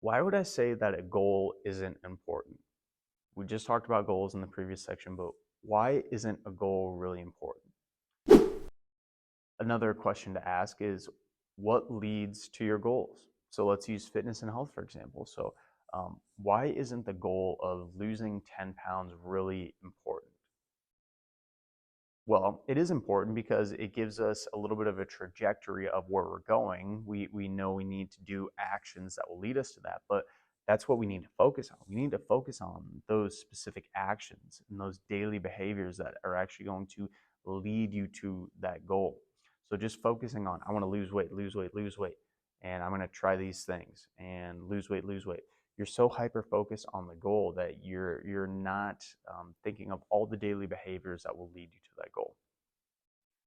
Why would I say that a goal isn't important? We just talked about goals in the previous section, but why isn't a goal really important? Another question to ask is what leads to your goals? So let's use fitness and health, for example. Why isn't the goal of losing 10 pounds really important? Well, it is important because it gives us a little bit of a trajectory of where we're going. We know we need to do actions that will lead us to that, but that's what we need to focus on. We need to focus on those specific actions and those daily behaviors that are actually going to lead you to that goal. So just focusing on, I want to lose weight, lose weight, lose weight, and I'm going to try these things and lose weight, lose weight. You're so hyper focused on the goal that you're not thinking of all the daily behaviors that will lead you to that goal.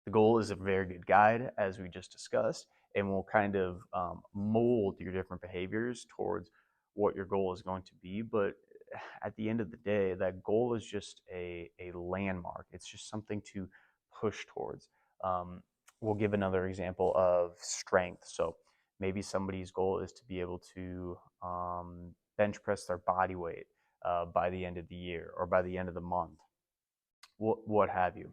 The goal is a very good guide, as we just discussed, and will kind of mold your different behaviors towards what your goal is going to be. But at the end of the day, that goal is just a landmark. It's just something to push towards. Um, we'll give another example of strength. So maybe somebody's goal is to be able to bench press their body weight by the end of the year or by the end of the month, what have you.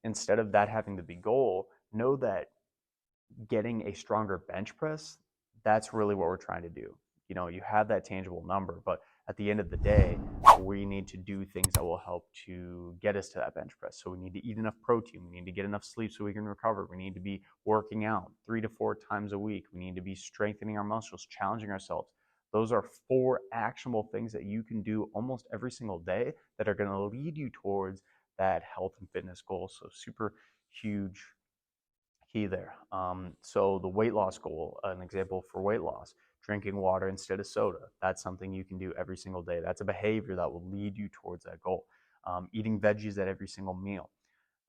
Instead of that having to be goal, know that getting a stronger bench press, that's really what we're trying to do. You know, you have that tangible number, but at the end of the day, we need to do things that will help to get us to that bench press. So we need to eat enough protein. We need to get enough sleep so we can recover. We need to be working out 3 to 4 times a week. We need to be strengthening our muscles, challenging ourselves. Those are 4 actionable things that you can do almost every single day that are going to lead you towards that health and fitness goal. So super huge key there. So the weight loss goal, an example for weight loss, drinking water instead of soda. That's something you can do every single day. That's a behavior that will lead you towards that goal. Eating veggies at every single meal,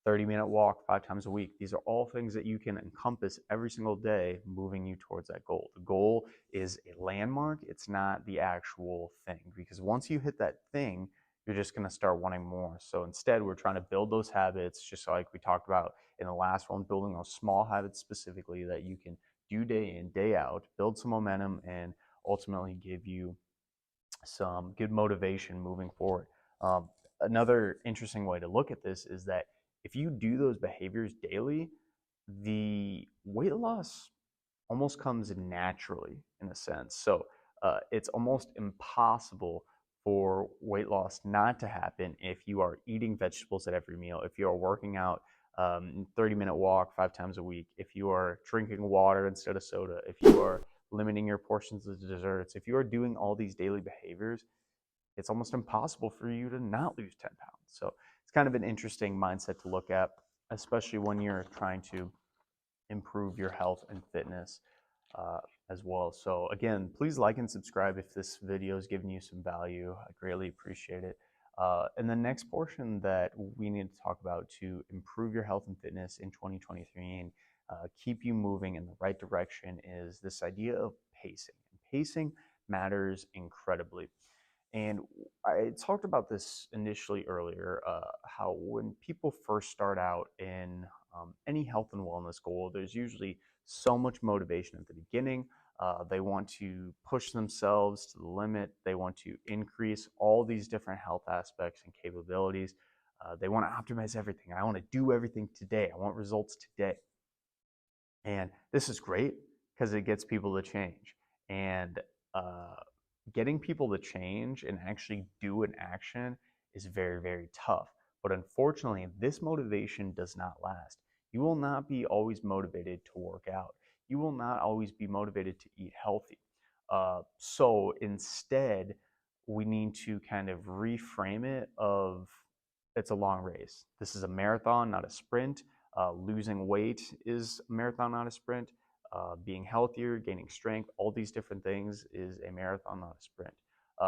30-minute walk 5 times a week. These are all things that you can encompass every single day, moving you towards that goal. The goal is a landmark. It's not the actual thing, because once you hit that thing, you're just going to start wanting more. So instead, we're trying to build those habits, just like we talked about in the last one, building those small habits specifically that you can do day in, day out, build some momentum, and ultimately give you some good motivation moving forward. Another interesting way to look at this is that if you do those behaviors daily, the weight loss almost comes naturally in a sense. So it's almost impossible for weight loss not to happen if you are eating vegetables at every meal, if you are working out 30-minute walk 5 times a week, if you are drinking water instead of soda, if you are limiting your portions of desserts, if you are doing all these daily behaviors, it's almost impossible for you to not lose 10 pounds. So it's kind of an interesting mindset to look at, especially when you're trying to improve your health and fitness as well. So again, please like and subscribe if this video has given you some value. I greatly appreciate it. And the next portion that we need to talk about to improve your health and fitness in 2023 and keep you moving in the right direction is this idea of pacing. And pacing matters incredibly. And I talked about this initially earlier, how when people first start out in any health and wellness goal, there's usually so much motivation at the beginning. They want to push themselves to the limit. They want to increase all these different health aspects and capabilities. They want to optimize everything. I want to do everything today. I want results today. And this is great because it gets people to change. And getting people to change and actually do an action is very, very tough. But unfortunately, this motivation does not last. You will not be always motivated to work out. You will not always be motivated to eat healthy. So instead, we need to kind of reframe it of it's a long race. This is a marathon, not a sprint. Losing weight is a marathon, not a sprint. Being healthier, gaining strength, all these different things is a marathon, not a sprint.